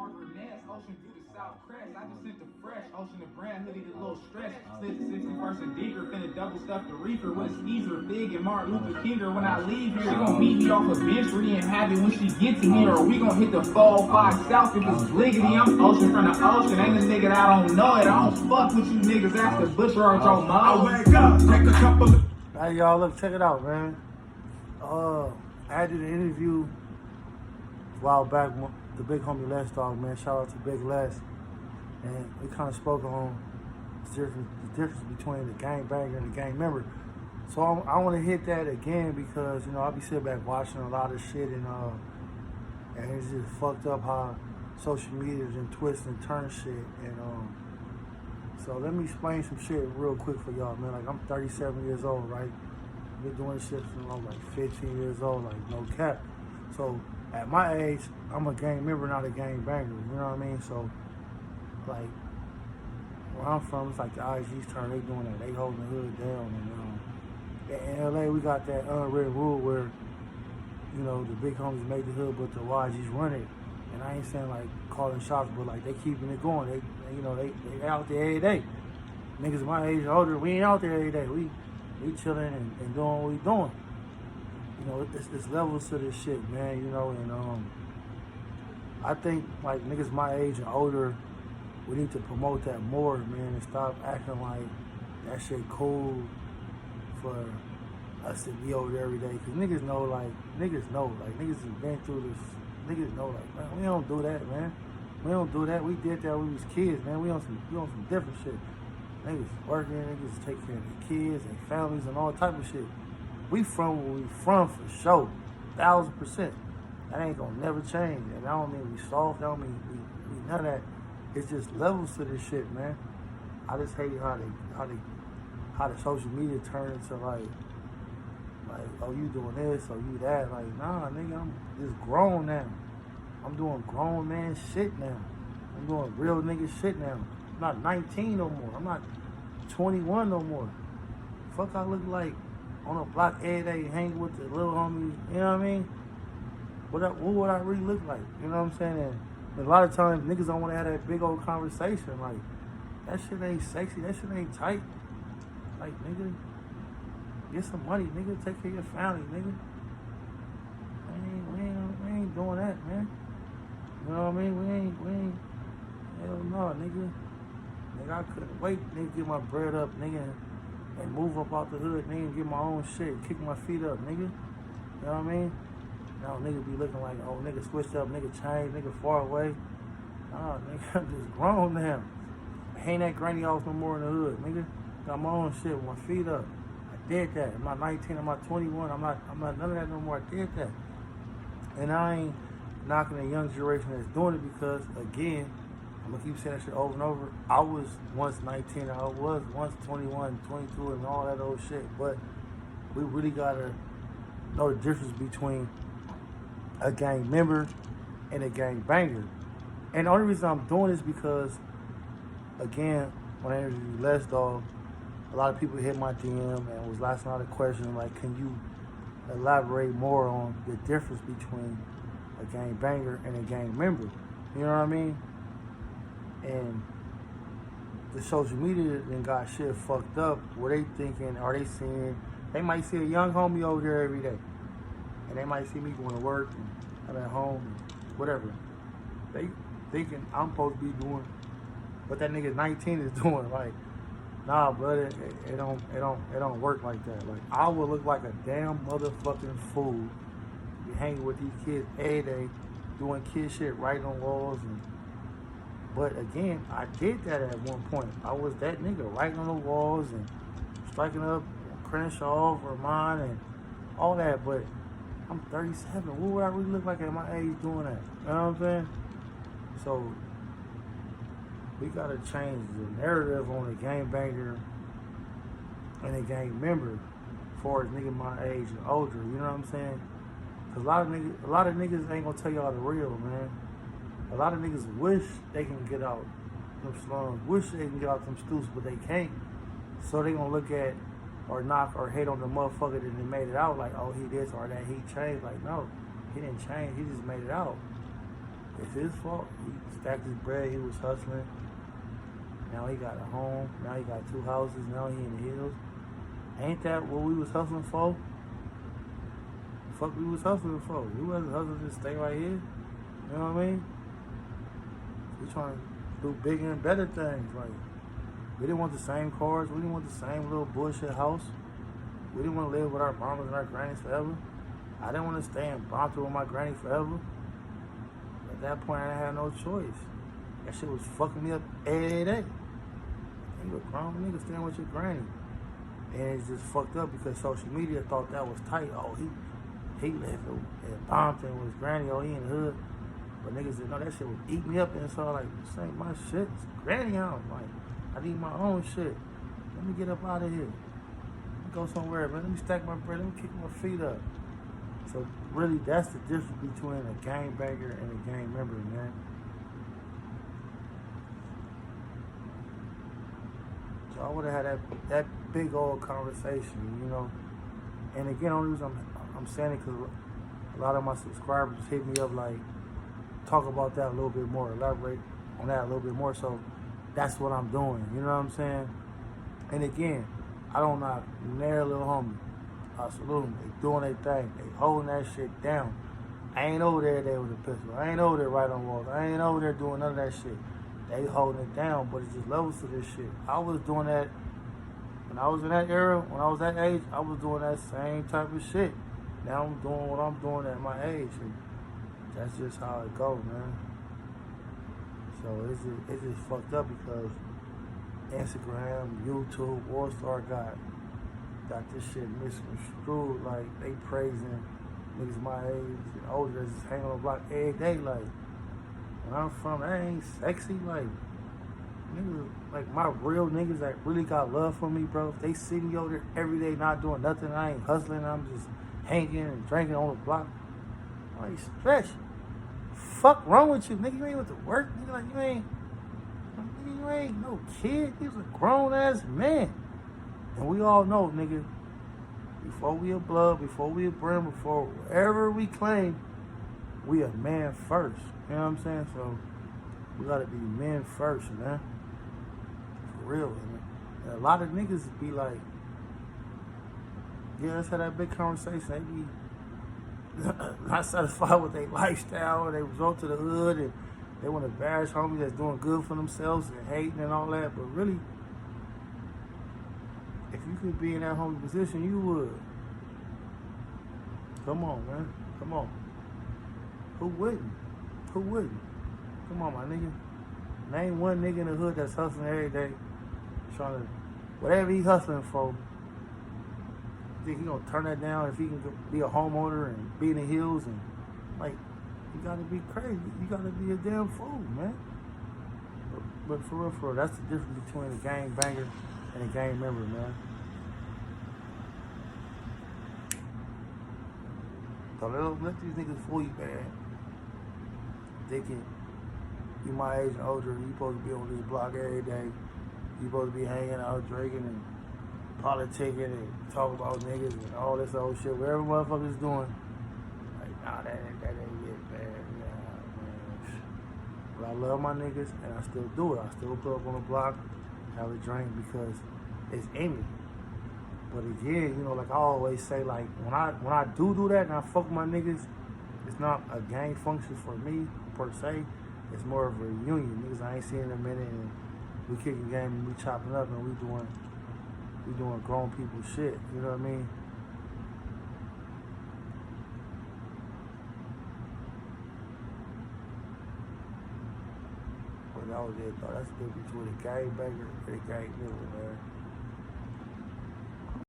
Ocean view to South Crest. I just sent the fresh Ocean the brand hoodie to Lil Stretch. Slid to 61st and deeper, finna double stuff the reefer with a skeezer, Fig and Martin Luther Kinger. When I leave here, she gon' meet me off a bench where he ain't happy when she get to me, or we gon' hit the 405 South if it's bliggity. I'm ocean from the ocean, ain't a nigga that I don't know it. I don't fuck with you niggas, ask the butcher or Joe Mo. I wake up, take a couple of... Hey y'all, look, check it out, man. I did an interview a while back, the big homie Les Dog, man. Shout out to Big Les. And we kind of spoke on the difference between the gang banger and the gang member. So I want to hit that again because, you know, I'll be sitting back watching a lot of shit and it's just fucked up how social media and twist and turn shit. And so let me explain some shit real quick for y'all, man. Like, I'm 37 years old, right? I've been doing this shit since I was like 15 years old, like no cap. So at my age, I'm a gang member, not a gang banger. You know what I mean? So, like, where I'm from, it's like the IG's turn. They doing that. They holding the hood down. And in LA, we got that unwritten rule where, you know, the big homies make the hood, but the YGs run it. And I ain't saying like calling shots, but like they keeping it going. They out there every day. Niggas my age and older, we ain't out there every day. We chilling and doing what we doing. You know, it's levels to this shit, man, you know, and I think, like, niggas my age and older, we need to promote that more, man, and stop acting like that shit cool for us to be over there every day, because niggas know, niggas have been through this, niggas know, like, man, we don't do that, man. We don't do that. We did that when we was kids, man. We on some different shit. Niggas working, niggas take care of their kids and families and all type of shit. We from where we from for sure, 1000%. That ain't gonna never change. And I don't mean we soft, I don't mean we none of that. It's just levels to this shit, man. I just hate how the social media turns into like, oh, you doing this or you that. Like, nah, nigga, I'm just grown now. I'm doing grown man shit now. I'm doing real nigga shit now. I'm not 19 no more. I'm not 21 no more. Fuck I look like on a block every day, hanging with the little homies, you know what I mean? What would I really look like? You know what I'm saying? And a lot of times niggas don't want to have that big old conversation. Like, that shit ain't sexy, that shit ain't tight. Like, nigga, get some money, nigga, take care of your family, nigga. We ain't doing that, man. You know what I mean? We ain't, hell no, nigga. Nigga, I couldn't wait, nigga, get my bread up, nigga, and move up out the hood, nigga, and get my own shit, kick my feet up, nigga. You know what I mean? Now nigga be looking like, oh, nigga switched up, nigga changed, nigga far away. Nah, nigga, I'm just grown now. I ain't that granny house no more in the hood, nigga. Got my own shit with my feet up. I did that. I'm not 19, I'm not 21, I'm not none of that no more. I did that. And I ain't knocking the young generation that's doing it because, again, I'm gonna keep saying that shit over and over. I was once 19, I was once 21, 22, and all that old shit. But we really gotta know the difference between a gang member and a gang banger. And the only reason I'm doing this because, again, when I interviewed Les Dog, a lot of people hit my DM and was asking a lot of questions like, can you elaborate more on the difference between a gang banger and a gang member? You know what I mean? And the social media then got shit fucked up where they thinking, or they seeing, they might see a young homie over there every day. And they might see me going to work and I'm at home and whatever. They thinking I'm supposed to be doing what that nigga 19 is doing. Like, nah, brother, it don't work like that. Like, I would look like a damn motherfucking fool be hanging with these kids every day, doing kid shit, writing on walls and. But again, I did that at one point. I was that nigga writing on the walls and striking up Crenshaw, Vermont, and all that. But I'm 37. What would I really look like at my age doing that? You know what I'm saying? So we gotta change the narrative on a gang banger and a gang member for as nigga my age and older. You know what I'm saying? Cause a lot of niggas ain't gonna tell y'all the real, man. A lot of niggas wish they can get out them slums, wish they can get out them stoops, but they can't. So they gonna look at or knock or hate on the motherfucker that they made it out like, oh, he this or that, he changed. Like, no, he didn't change, he just made it out. It's his fault. He stacked his bread. He was hustling. Now he got a home. Now he got 2 houses. Now he in the hills. Ain't that what we was hustling for? The fuck we was hustling for? We wasn't hustling to stay right here. You know what I mean? We trying to do bigger and better things. Like, we didn't want the same cars. We didn't want the same little bullshit house. We didn't want to live with our mamas and our grannies forever. I didn't want to stay in Brompton with my granny forever. At that point, I had no choice. That shit was fucking me up every day. You a grown nigga staying with your granny. And it's just fucked up because social media thought that was tight. Oh, he lived in Brompton with his granny. Oh, he in the hood. But niggas didn't know that shit would eat me up. And so like, this ain't my shit. It's granny house. Like, I need my own shit. Let me get up out of here. Let me go somewhere, man. Let me stack my bread. Let me kick my feet up. So really, that's the difference between a gangbanger and a gang member, man. So I would have had that big old conversation, you know. And again, only reason I'm saying it because a lot of my subscribers hit me up like, talk about that a little bit more, elaborate on that a little bit more. So that's what I'm doing, you know what I'm saying? And again, I don't knock near little homie. I salute them. They doing their thing. They holding that shit down. I ain't over there with a pistol. I ain't over there right on walls. I ain't over there doing none of that shit. They holding it down, but it's just levels to this shit. I was doing that when I was in that era, when I was that age, I was doing that same type of shit. Now I'm doing what I'm doing at my age. And that's just how it goes, man. So it's just fucked up because Instagram, YouTube, Warstar got this shit misconstrued. Like, they praising niggas my age and older that's just hanging on the block every day. Like, where I'm from, that ain't sexy. Like, niggas, like my real niggas that really got love for me, bro. If they see me over there every day not doing nothing, I ain't hustling, I'm just hanging and drinking on the block. I'm like, Stretch, fuck wrong with you, nigga? You ain't with the work, nigga. Like, you ain't no kid. He's a grown ass man. And we all know, nigga, before we a blood, before we a brand, before whatever we claim, we a man first. You know what I'm saying? So we gotta be men first, man. For real, man. And a lot of niggas be like, yeah, let's have that big conversation. They be not satisfied with their lifestyle, and they resort to the hood, and they want to bash homies that's doing good for themselves and hating and all that. But really, if you could be in that homie position, you would. Come on, man. Come on. Who wouldn't? Who wouldn't? Come on, my nigga. Name one nigga in the hood that's hustling every day, trying to, whatever he hustling for, think he gonna turn that down if he can be a homeowner and be in the hills and, like, you gotta be crazy. You gotta be a damn fool, man. But for real, that's the difference between a gang banger and a gang member, man. So let these niggas fool you, man. Thinking you my age and older, you supposed to be on this block every day. You supposed to be hanging out, drinking and politicking and talking about niggas and all this old shit. Whatever motherfuckers doing, like, nah, that ain't it, man. Nah, man. But I love my niggas and I still do it. I still put up on the block, have a drink because it's in me. But again, you know, like I always say, like when I do that and I fuck with my niggas, it's not a gang function for me per se. It's more of a reunion. Niggas I ain't seen in a minute and we kicking game and we chopping up and we doing grown people shit. You know what I mean? But that was it, though. That's the difference between a gang banger and a gang member, man.